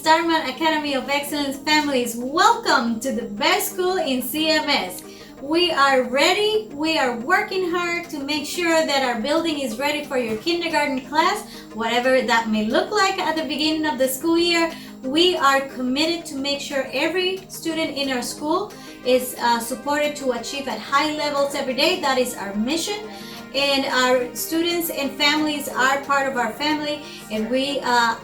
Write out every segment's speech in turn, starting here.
Starmount Academy of Excellence families, welcome to the best school in CMS. We are ready, we are working hard to make sure that our building is ready for your kindergarten class, whatever that may look like at the beginning of the school year. We are committed to make sure every student in our school is supported to achieve at high levels every day. That is our mission. And our students and families are part of our family, and we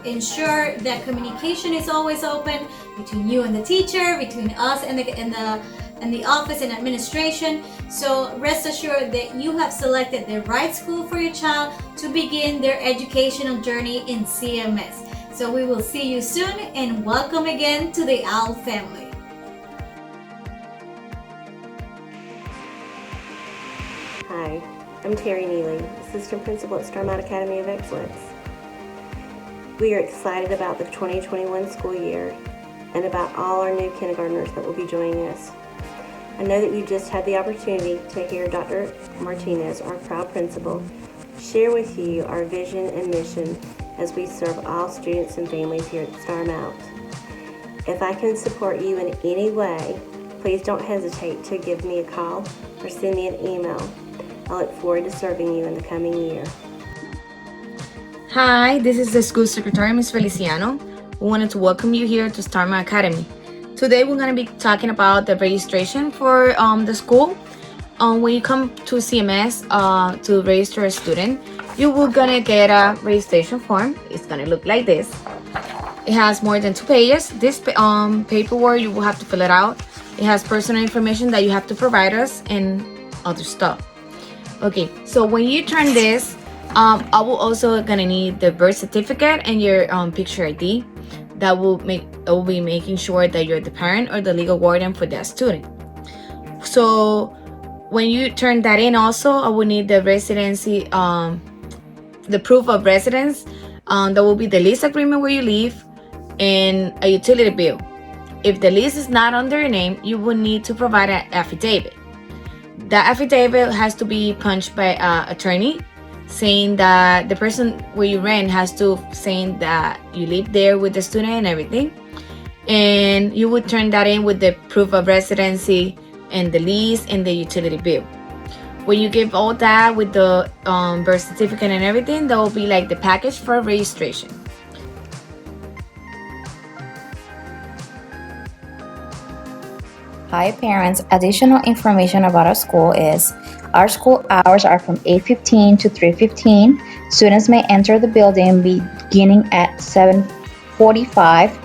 ensure that communication is always open between you and the teacher, between us and the office and administration. So rest assured that you have selected the right school for your child to begin their educational journey in CMS. So we will see you soon, and welcome again to the OWL family. Hi, I'm Terry Neely, Assistant Principal at Starmount Academy of Excellence. We are excited about the 2021 school year and about all our new kindergartners that will be joining us. I know that you just had the opportunity to hear Dr. Martinez, our proud principal, share with you our vision and mission as we serve all students and families here at Starmount. If I can support you in any way, please don't hesitate to give me a call or send me an email. I look forward to serving you in the coming year. Hi, this is the school secretary, Ms. Feliciano. We wanted to welcome you here to Starmount Academy. Today we're going to be talking about the registration for the school. When you come to CMS to register a student, you will going to get a registration form. It's going to look like this. It has more than 2 pages. This paperwork, you will have to fill it out. It has personal information that you have to provide us and other stuff. Okay, so when you turn this, I will also gonna need the birth certificate and your picture ID. That will be making sure that you're the parent or the legal guardian for that student. So when you turn that in, also I will need the residency, the proof of residence. That will be the lease agreement where you live and a utility bill. If the lease is not under your name, you will need to provide an affidavit. That affidavit has to be punched by an attorney, saying that the person where you rent has to saying that you live there with the student and everything. And you would turn that in with the proof of residency and the lease and the utility bill. When you give all that with the birth certificate and everything, that will be like the package for registration. Hi parents, additional information about our school is our school hours are from 8:15 to 3:15. Students may enter the building beginning at 7:45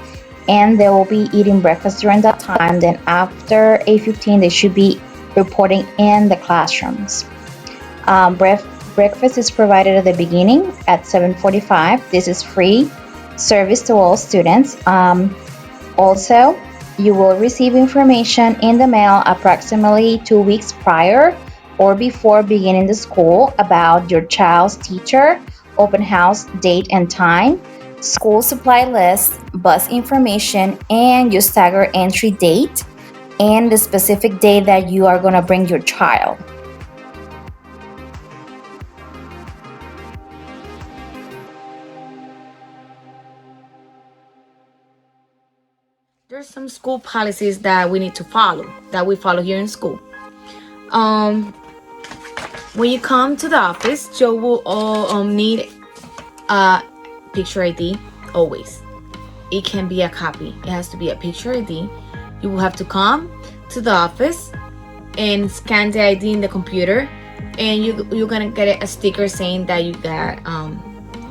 and they will be eating breakfast during that time. Then after 8:15 they should be reporting in the classrooms. Breakfast is provided at the beginning at 7:45. This is free service to all students. Also, you will receive information in the mail approximately 2 weeks prior or before beginning the school about your child's teacher, open house date and time, school supply list, bus information, and your staggered entry date, and the specific day that you are going to bring your child. There's some school policies that we need to follow, that we follow here in school. When you come to the office, you will need a picture ID always. It can be a copy. It has to be a picture ID. You will have to come to the office and scan the ID in the computer, and you're gonna get a sticker saying that you got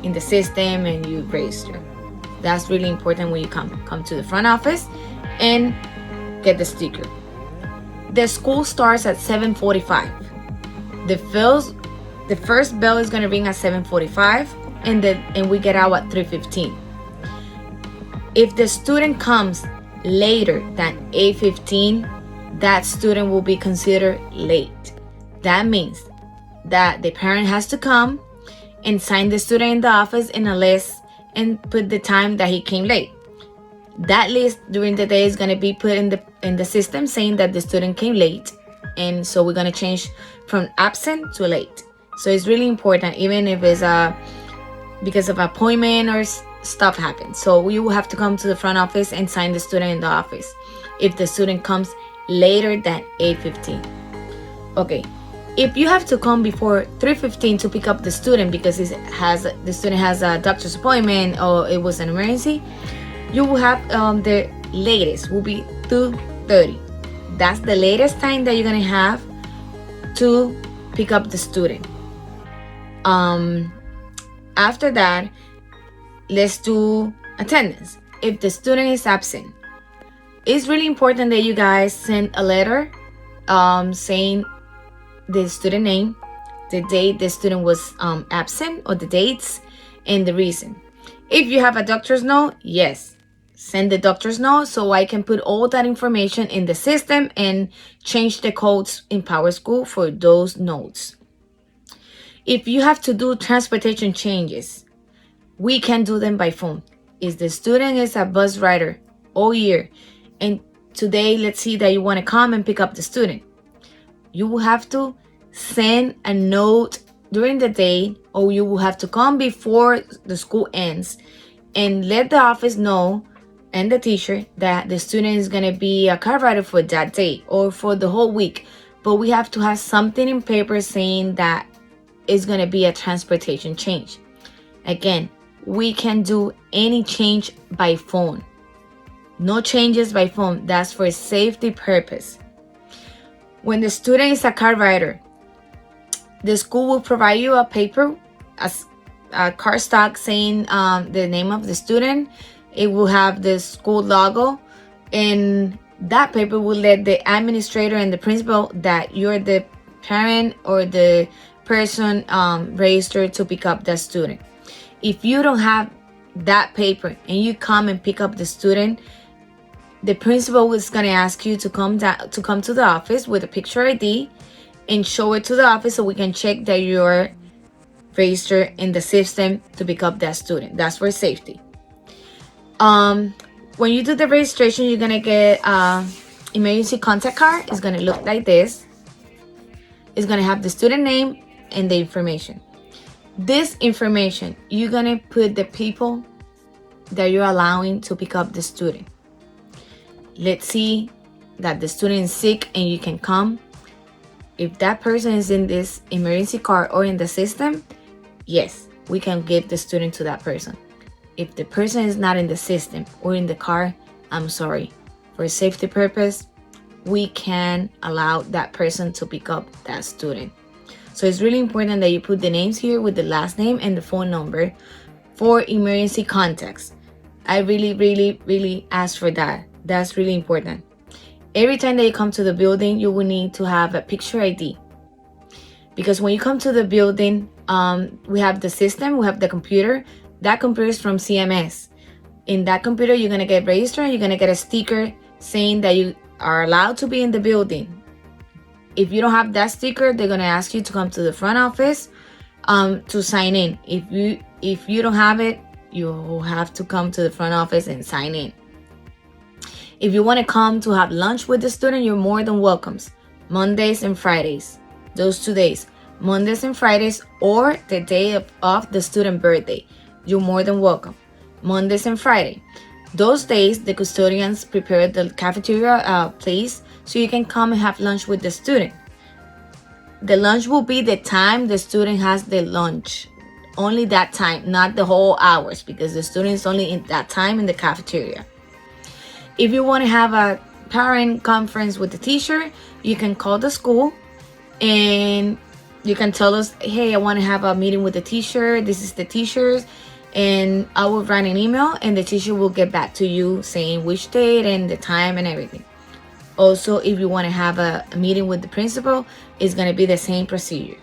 in the system and you register. That's really important when you come to the front office and get the sticker. The school starts at 7:45. The first bell is gonna ring at 7:45, and we get out at 3:15. If the student comes later than 8:15, that student will be considered late. That means that the parent has to come and sign the student in the office in a list and put the time that he came late. That list during the day is going to be put in the system saying that the student came late, and so we're going to change from absent to late. So it's really important, even if it's because of appointment or stuff happens. So you will have to come to the front office and sign the student in the office if the student comes later than 8:15. Okay, if you have to come before 3:15 to pick up the student because the student has a doctor's appointment or it was an emergency, you will have the latest will be 2:30. That's the latest time that you're gonna have to pick up the student. After that, let's do attendance. If the student is absent, it's really important that you guys send a letter saying the student name, the date the student was absent, or the dates and the reason. If you have a doctor's note, yes, send the doctor's note so I can put all that information in the system and change the codes in PowerSchool for those notes. If you have to do transportation changes, we can do them by phone. If the student is a bus rider all year, and today let's see that you want to come and pick up the student, you will have to send a note during the day, or you will have to come before the school ends and let the office know and the teacher that the student is going to be a car rider for that day or for the whole week. But we have to have something in paper saying that it's going to be a transportation change. Again, we can do any change by phone. No changes by phone. That's for safety purpose. When the student is a car rider, the school will provide you a paper, a car stock saying the name of the student. It will have the school logo, and that paper will let the administrator and the principal that you're the parent or the person registered to pick up that student. If you don't have that paper and you come and pick up the student, the principal is going to ask you to come to the office with a picture ID and show it to the office so we can check that you're registered in the system to pick up that student. That's for safety. When you do the registration, you're gonna get emergency contact card. It's gonna look like this. It's gonna have the student name and the information. This information, you're gonna put the people that you're allowing to pick up the student. Let's see that the student is sick and you can come. If that person is in this emergency card or in the system, yes, we can give the student to that person. If the person is not in the system or in the car, I'm sorry. For safety purpose, we can allow that person to pick up that student. So it's really important that you put the names here with the last name and the phone number for emergency contacts. I really ask for that. That's really important. Every time that you come to the building, you will need to have a picture ID. Because when you come to the building, we have the system, we have the computer. That computer is from CMS. In that computer, you're gonna get registered. You're gonna get a sticker saying that you are allowed to be in the building. If you don't have that sticker, they're gonna ask you to come to the front office to sign in. If you don't have it, you will have to come to the front office and sign in. If you want to come to have lunch with the student, you're more than welcome. Mondays and Fridays, those 2 days, Mondays and Fridays, or the day of the student birthday, you're more than welcome. Mondays and Friday, those days the custodians prepare the cafeteria place so you can come and have lunch with the student. The lunch will be the time the student has the lunch, only that time, not the whole hours, because the student is only in that time in the cafeteria. If you want to have a parent conference with the teacher, you can call the school and you can tell us, hey, I want to have a meeting with the teacher. This is the teachers. And I will write an email and the teacher will get back to you saying which date and the time and everything. Also, if you want to have a meeting with the principal, it's going to be the same procedure.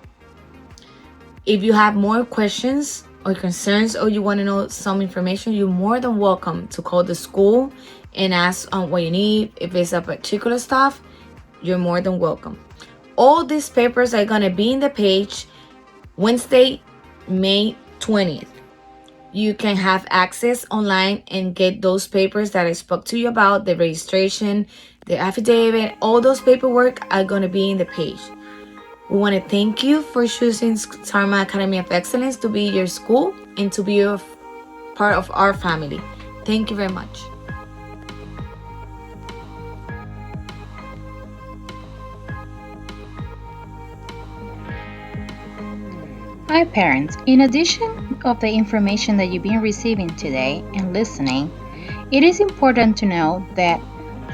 If you have more questions or concerns or you want to know some information, you're more than welcome to call the school and ask what you need. If it's a particular stuff, you're more than welcome. All these papers are going to be in the page Wednesday, May 20th. You can have access online and get those papers that I spoke to you about, the registration, the affidavit, all those paperwork are going to be in the page. We want to thank you for choosing Starmount Academy of Excellence to be your school and to be your part of our family. Thank you very much. Hi parents, in addition of the information that you've been receiving today and listening, it is important to know that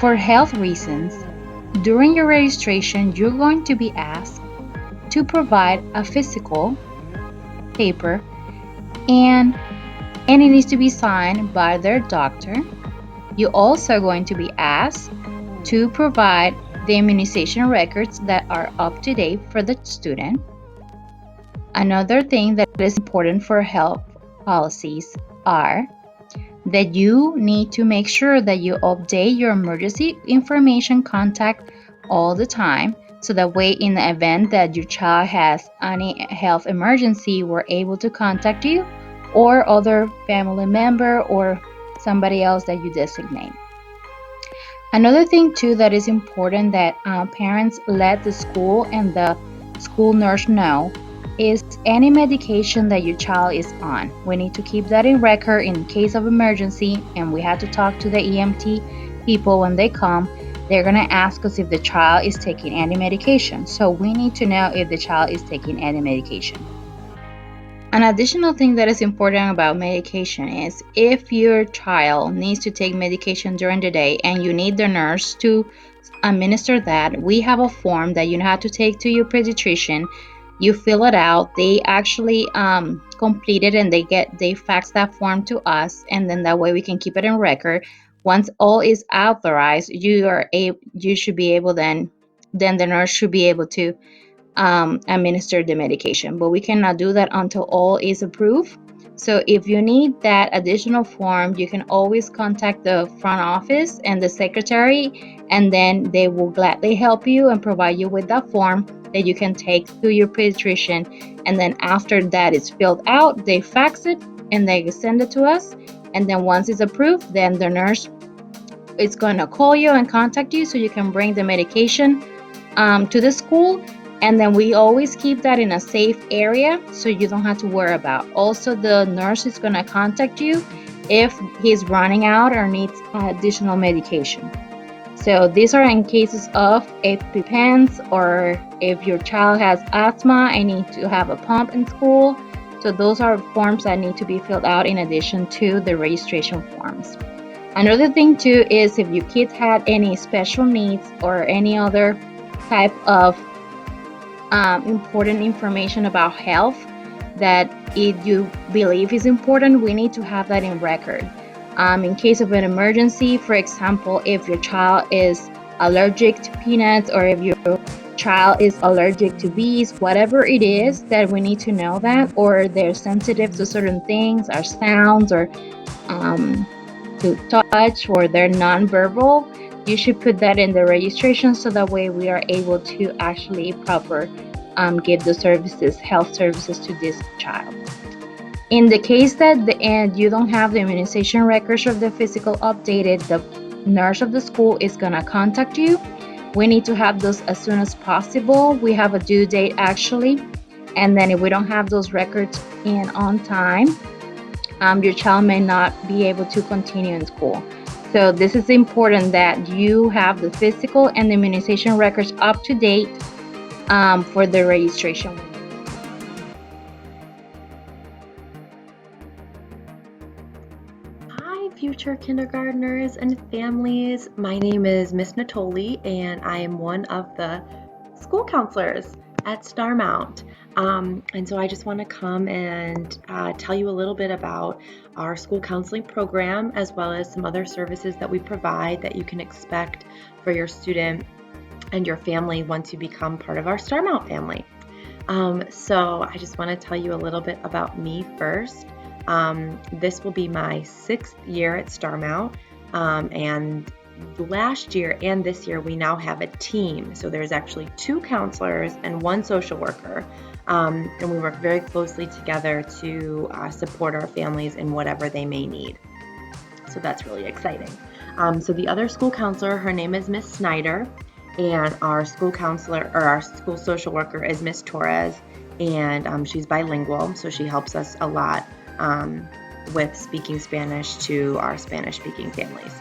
for health reasons, during your registration, you're going to be asked to provide a physical paper and it needs to be signed by their doctor. You're also going to be asked to provide the immunization records that are up to date for the student. Another thing that is important for health policies are that you need to make sure that you update your emergency information contact all the time, so that way in the event that your child has any health emergency, we're able to contact you or other family member or somebody else that you designate. Another thing too that is important that parents let the school and the school nurse know is any medication that your child is on. We need to keep that in record in case of emergency, and we have to talk to the EMT people when they come. They're going to ask us if the child is taking any medication. So we need to know if the child is taking any medication. An additional thing that is important about medication is if your child needs to take medication during the day and you need the nurse to administer that, we have a form that you have to take to your pediatrician. You fill it out. They actually complete it and they fax that form to us, and then that way we can keep it in record. Once all is authorized, you should be able then the nurse should be able to administer the medication, but we cannot do that until all is approved. So if you need that additional form, you can always contact the front office and the secretary, and then they will gladly help you and provide you with that form that you can take to your pediatrician. And then after that is filled out, they fax it and they send it to us. And then once it's approved, then the nurse is going to call you and contact you so you can bring the medication to the school. And then we always keep that in a safe area so you don't have to worry about. Also, the nurse is going to contact you if he's running out or needs additional medication. So these are in cases of EpiPens, or if your child has asthma and need to have a pump in school. So those are forms that need to be filled out in addition to the registration forms. Another thing too is if your kids had any special needs or any other type of important information about health that you believe is important, we need to have that in record. In case of an emergency, for example, if your child is allergic to peanuts or if your child is allergic to bees, whatever it is that we need to know that, or they're sensitive to certain things or sounds or to touch, or they're nonverbal, you should put that in the registration so that way we are able to actually proper give the services, health services to this child. In the case that you don't have the immunization records of the physical updated, the nurse of the school is going to contact you. We need to have those as soon as possible. We have a due date actually, and then if we don't have those records in on time, your child may not be able to continue in school. So this is important that you have the physical and the immunization records up to date for the registration. Hi, future kindergartners and families. My name is Miss Natoli, and I am one of the school counselors at Starmount. And so I just want to come and tell you a little bit about our school counseling program, as well as some other services that we provide that you can expect for your student and your family once you become part of our Starmount family. So I just want to tell you a little bit about me first. This will be my 6th year at Starmount, and last year and this year we now have a team. So there's actually 2 counselors and 1 social worker, and we work very closely together to support our families in whatever they may need. So that's really exciting. So the other school counselor, her name is Miss Snyder, and our school counselor or our school social worker is Miss Torres, and she's bilingual, so she helps us a lot with speaking Spanish to our Spanish-speaking families.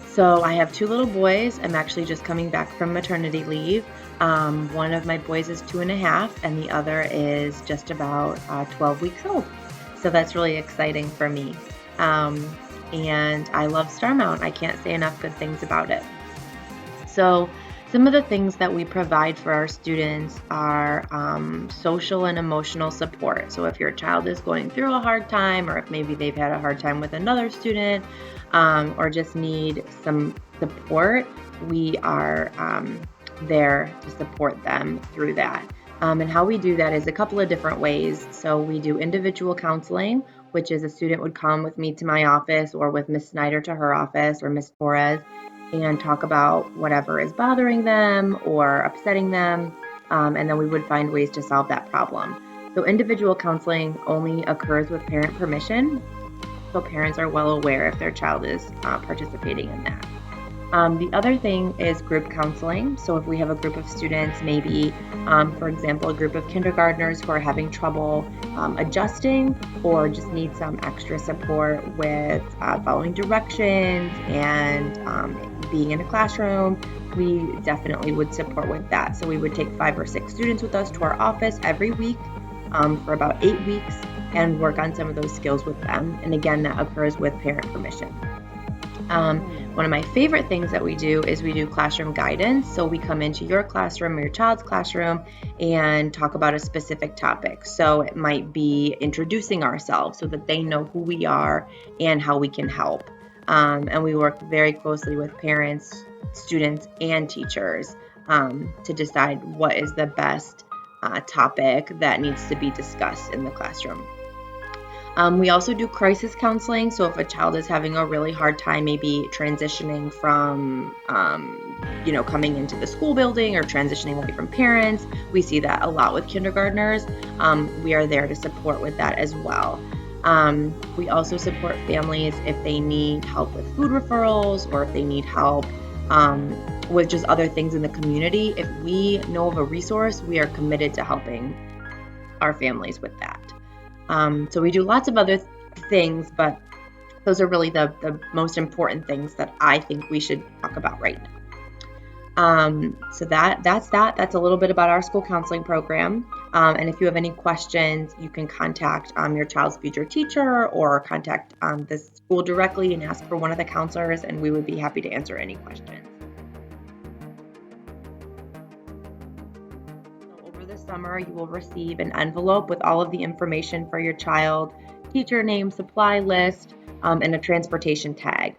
So I have 2 little boys. I'm actually just coming back from maternity leave. One of my boys is 2.5, and the other is just about 12 weeks old. So that's really exciting for me. And I love Starmount. I can't say enough good things about it. So some of the things that we provide for our students are social and emotional support. So if your child is going through a hard time, or if maybe they've had a hard time with another student, or just need some support, we are there to support them through that. And how we do that is a couple of different ways. So we do individual counseling, which is a student would come with me to my office, or with Miss Snyder to her office, or Miss Torres, and talk about whatever is bothering them or upsetting them, and then we would find ways to solve that problem. So individual counseling only occurs with parent permission, so parents are well aware if their child is participating in that. The other thing is group counseling. So if we have a group of students, maybe, for example, a group of kindergartners who are having trouble adjusting, or just need some extra support with following directions and being in a classroom, we definitely would support with that. So we would take 5 or 6 students with us to our office every week for about 8 weeks and work on some of those skills with them. And again, that occurs with parent permission. One of my favorite things that we do is we do classroom guidance. So we come into your classroom or your child's classroom and talk about a specific topic. So it might be introducing ourselves so that they know who we are and how we can help. And we work very closely with parents, students, and teachers to decide what is the best topic that needs to be discussed in the classroom. We also do crisis counseling. So if a child is having a really hard time, maybe transitioning from, coming into the school building or transitioning away from parents, we see that a lot with kindergartners. We are there to support with that as well. We also support families if they need help with food referrals, or if they need help with just other things in the community. If we know of a resource, we are committed to helping our families with that. So we do lots of other things, but those are really the most important things that I think we should talk about right now. So that's a little bit about our school counseling program. And if you have any questions, you can contact your child's future teacher, or contact the school directly and ask for one of the counselors, and we would be happy to answer any questions. Summer, you will receive an envelope with all of the information for your child, teacher name, supply list, and a transportation tag.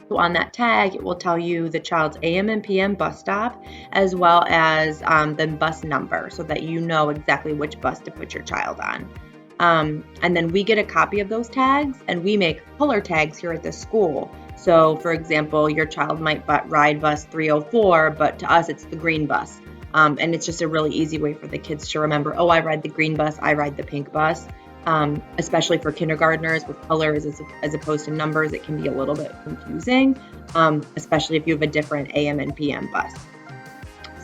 So on that tag, it will tell you the child's AM and PM bus stop, as well as the bus number, so that you know exactly which bus to put your child on. And then we get a copy of those tags, and we make color tags here at the school. So for example, your child might ride bus 304, but to us it's the green bus. And it's just a really easy way for the kids to remember, oh, I ride the green bus, I ride the pink bus. Especially for kindergartners with colors as opposed to numbers, it can be a little bit confusing, especially if you have a different AM and PM bus.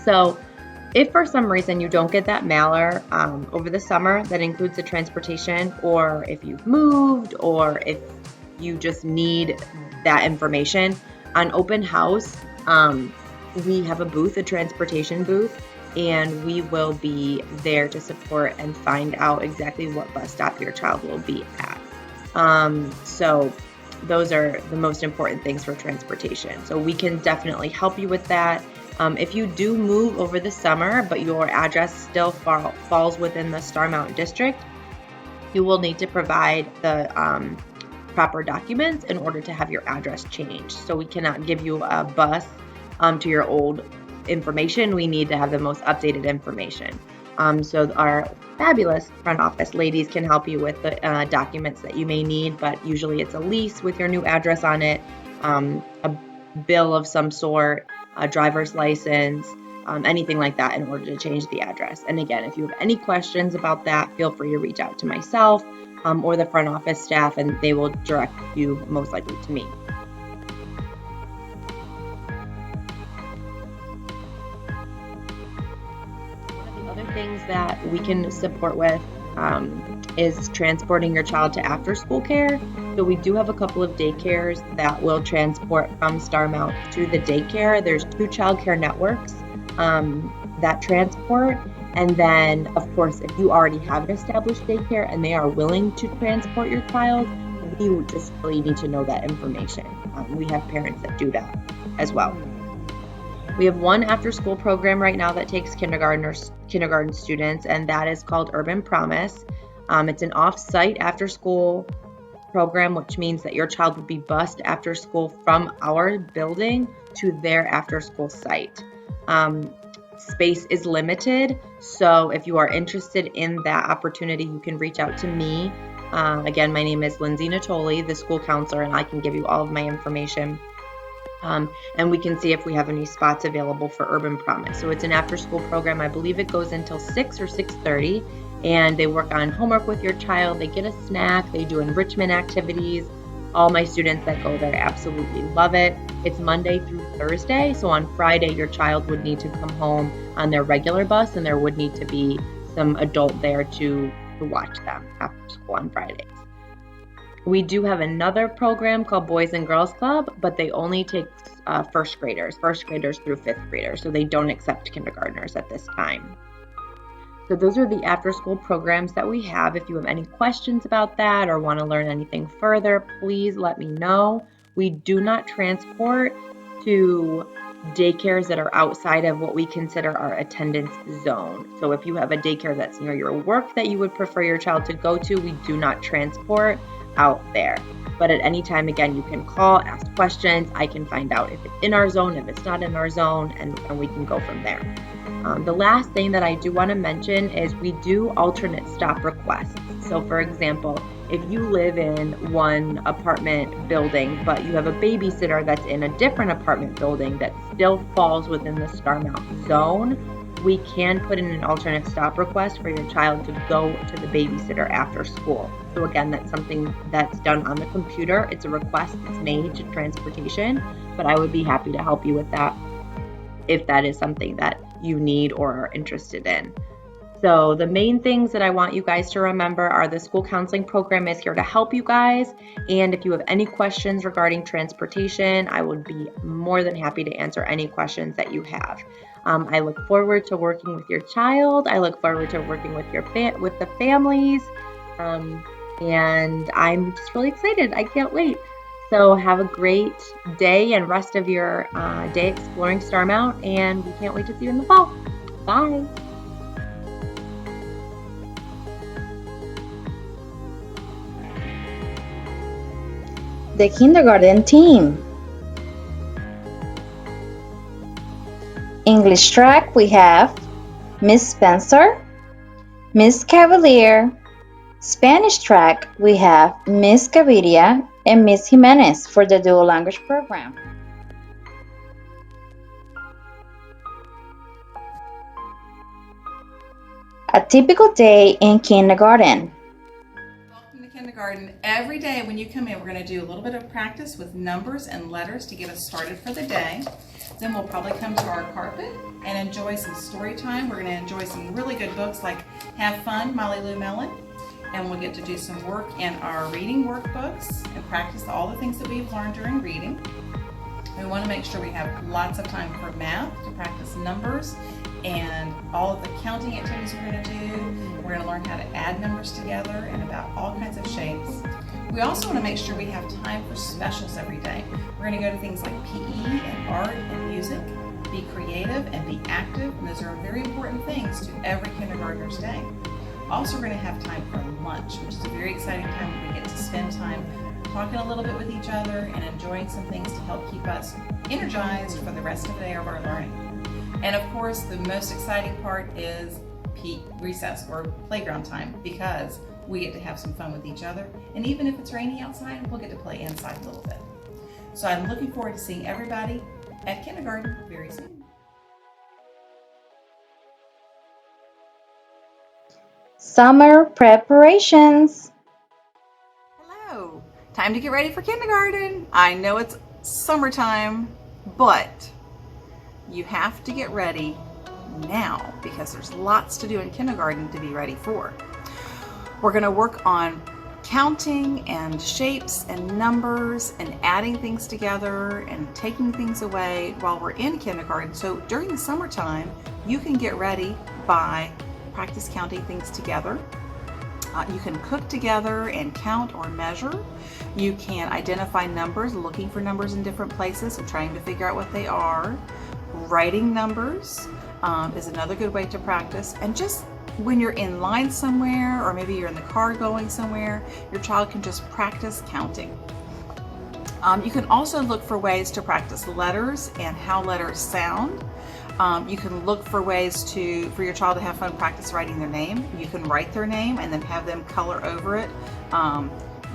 So if for some reason you don't get that mailer over the summer that includes the transportation, or if you've moved, or if you just need that information, on open house, we have a booth, a transportation booth, and we will be there to support and find out exactly what bus stop your child will be at. So those are the most important things for transportation. So we can definitely help you with that. If you do move over the summer, but your address still falls within the Starmount district, you will need to provide the proper documents in order to have your address changed. So we cannot give you a bus to your old information. We need to have the most updated information. So our fabulous front office ladies can help you with the documents that you may need, but usually it's a lease with your new address on it, a bill of some sort, a driver's license, anything like that in order to change the address. And again, if you have any questions about that, feel free to reach out to myself or the front office staff, and they will direct you most likely to me. Things that we can support with is transporting your child to after school care. So we do have a couple of daycares that will transport from Starmount to the daycare. There's 2 childcare networks that transport. And then, of course, if you already have an established daycare and they are willing to transport your child, we just really need to know that information. We have parents that do that as well. We have one after-school program right now that takes kindergarten students, and that is called Urban Promise. It's an off-site after-school program, which means that your child would be bused after school from our building to their after-school site. Space is limited, so if you are interested in that opportunity, you can reach out to me. Again, my name is Lindsay Natoli, the school counselor, and I can give you all of my information. And we can see if we have any spots available for Urban Promise. So it's an after-school program. I believe it goes until 6 or 6:30, and they work on homework with your child. They get a snack. They do enrichment activities. All my students that go there absolutely love it. It's Monday through Thursday, so on Friday, your child would need to come home on their regular bus, and there would need to be some adult there to watch them after school on Fridays. We do have another program called Boys and Girls Club, but they only take first graders through 5th graders, so they don't accept kindergartners at this time. So those are the after-school programs that we have. If you have any questions about that or want to learn anything further, please let me know. We do not transport to daycares that are outside of what we consider our attendance zone. So if you have a daycare that's near your work that you would prefer your child to go to, we do not transport out there. But at any time, again, you can call, ask questions. I can find out if it's in our zone, if it's not in our zone, and we can go from there. The last thing that I do want to mention is we do alternate stop requests. So for example, if you live in one apartment building, but you have a babysitter that's in a different apartment building that still falls within the Starmount zone, we can put in an alternate stop request for your child to go to the babysitter after school. So again, that's something that's done on the computer. It's a request that's made to transportation, but I would be happy to help you with that if that is something that you need or are interested in. So the main things that I want you guys to remember are the school counseling program is here to help you guys. And if you have any questions regarding transportation, I would be more than happy to answer any questions that you have. I look forward to working with your child. I look forward to working with with the families. And I'm just really excited. I can't wait. So have a great day and rest of your day exploring Starmount, and we can't wait to see you in the fall. Bye. The kindergarten team. English track, we have Miss Spencer, Miss Cavalier. Spanish track, we have Miss Gaviria and Miss Jimenez for the dual language program. A typical day in kindergarten. Welcome to kindergarten. Every day when you come in, we're going to do a little bit of practice with numbers and letters to get us started for the day. Then we'll probably come to our carpet and enjoy some story time. We're going to enjoy some really good books like Have Fun, Molly Lou Mellon. And we'll get to do some work in our reading workbooks and practice all the things that we've learned during reading. We want to make sure we have lots of time for math, to practice numbers and all of the counting activities we're going to do. We're going to learn how to add numbers together and about all kinds of shapes. We also want to make sure we have time for specials every day. We're going to go to things like PE and art and music, be creative and be active, and those are very important things to every kindergartner's day. Also, we're going to have time for lunch, which is a very exciting time when we get to spend time talking a little bit with each other and enjoying some things to help keep us energized for the rest of the day of our learning. And of course, the most exciting part is recess or playground time, because we get to have some fun with each other. And even if it's rainy outside, we'll get to play inside a little bit. So I'm looking forward to seeing everybody at kindergarten very soon. Summer preparations. Hello, time to get ready for kindergarten. I know it's summertime, but you have to get ready now because there's lots to do in kindergarten to be ready for. We're going to work on counting and shapes and numbers and adding things together and taking things away while we're in kindergarten. So during the summertime, you can get ready by practice counting things together. You can cook together and count or measure. You can identify numbers, looking for numbers in different places and trying to figure out what they are. Writing numbers is another good way to practice. And just when you're in line somewhere, or maybe you're in the car going somewhere, your child can just practice counting. You can also look for ways to practice letters and how letters sound. You can look for ways for your child to have fun practice writing their name. You can write their name and then have them color over it,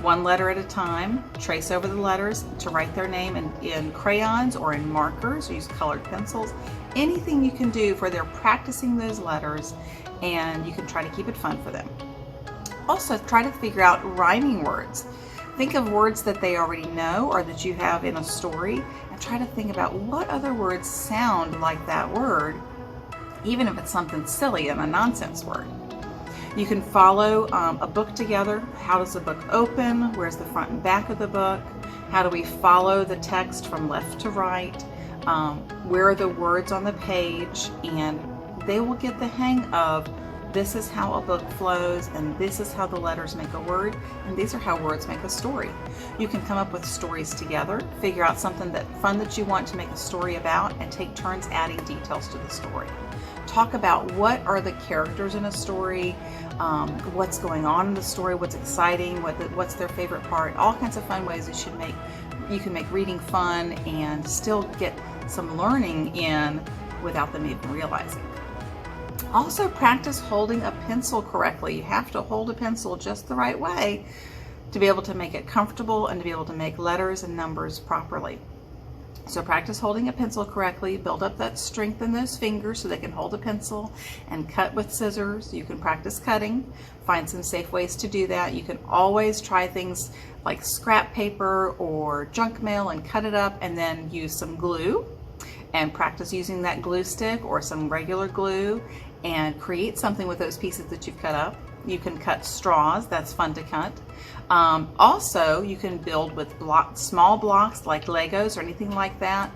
one letter at a time, trace over the letters to write their name in crayons or in markers, or use colored pencils. Anything you can do for they're practicing those letters, and you can try to keep it fun for them. Also, try to figure out rhyming words. Think of words that they already know or that you have in a story, and try to think about what other words sound like that word, even if it's something silly and a nonsense word. You can follow a book together. How does the book open? Where's the front and back of the book? How do we follow the text from left to right? Where are the words on the page? And they will get the hang of this is how a book flows, and this is how the letters make a word, and these are how words make a story. You can come up with stories together, figure out something fun that you want to make a story about, and take turns adding details to the story. Talk about what are the characters in a story, what's going on in the story, what's exciting, what's their favorite part, all kinds of fun ways you can make reading fun and still get some learning in without them even realizing. Also, practice holding a pencil correctly. You have to hold a pencil just the right way to be able to make it comfortable and to be able to make letters and numbers properly. So practice holding a pencil correctly, build up that strength in those fingers so they can hold a pencil, and cut with scissors. You can practice cutting, find some safe ways to do that. You can always try things like scrap paper or junk mail and cut it up, and then use some glue and practice using that glue stick or some regular glue and create something with those pieces that you've cut up. You can cut straws, that's fun to cut. Also, you can build with small blocks like Legos or anything like that.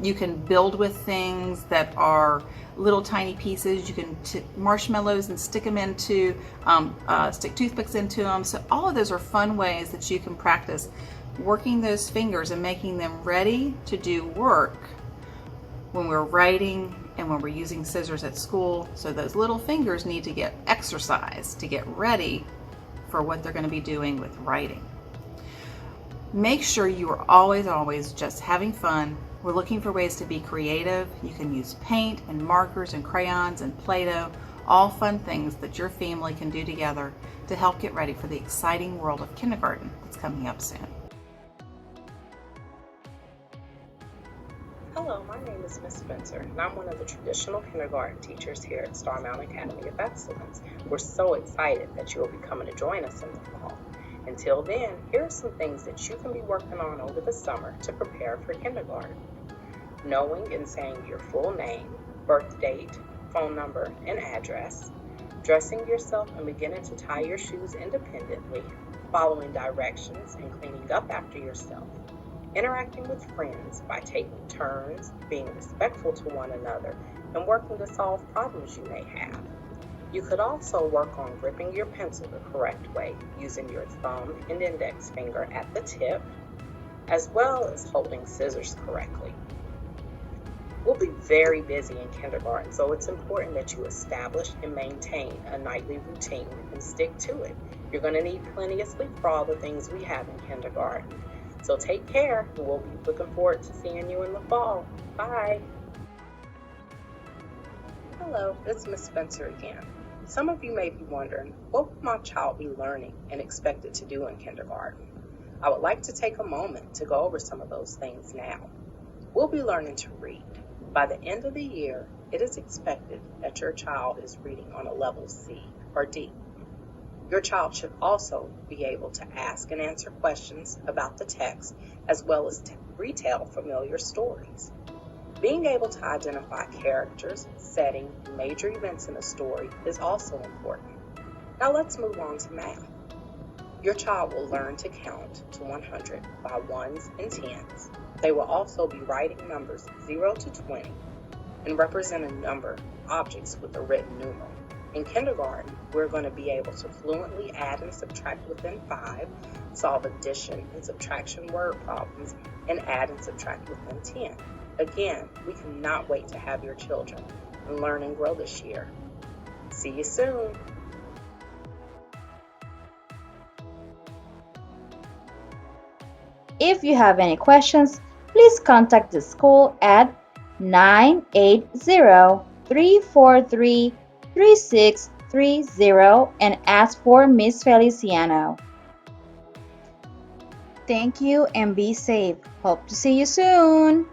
You can build with things that are little tiny pieces. You can marshmallows and stick them into, stick toothpicks into them. So all of those are fun ways that you can practice working those fingers and making them ready to do work when we're writing and when we're using scissors at school. So those little fingers need to get exercised to get ready for what they're going to be doing with writing. Make sure you are always just having fun. We're looking for ways to be creative. You can use paint and markers and crayons and Play-Doh, all fun things that your family can do together to help get ready for the exciting world of kindergarten that's coming up soon. Hello, my name is Miss Spencer, and I'm one of the traditional kindergarten teachers here at Starmount Academy of Excellence. We're so excited that you will be coming to join us in the fall. Until then, here are some things that you can be working on over the summer to prepare for kindergarten. Knowing and saying your full name, birth date, phone number, and address. Dressing yourself and beginning to tie your shoes independently, following directions and cleaning up after yourself. Interacting with friends by taking turns, being respectful to one another, and working to solve problems you may have. You could also work on gripping your pencil the correct way, using your thumb and index finger at the tip, as well as holding scissors correctly. We'll be very busy in kindergarten, so it's important that you establish and maintain a nightly routine and stick to it. You're going to need plenty of sleep for all the things we have in kindergarten. So take care, and we'll be looking forward to seeing you in the fall. Bye. Hello, it's Miss Spencer again. Some of you may be wondering, what will my child be learning and expected to do in kindergarten? I would like to take a moment to go over some of those things now. We'll be learning to read. By the end of the year, it is expected that your child is reading on a level C or D. Your child should also be able to ask and answer questions about the text, as well as retell familiar stories. Being able to identify characters, setting, and major events in a story is also important. Now let's move on to math. Your child will learn to count to 100 by ones and tens. They will also be writing numbers 0 to 20 and representing number objects with a written numeral. In kindergarten, we're going to be able to fluently add and subtract within 5, solve addition and subtraction word problems, and add and subtract within 10. Again, we cannot wait to have your children and learn and grow this year. See you soon. If you have any questions, please contact the school at 980-343-3630 and ask for Miss Feliciano. Thank you and be safe. Hope to see you soon.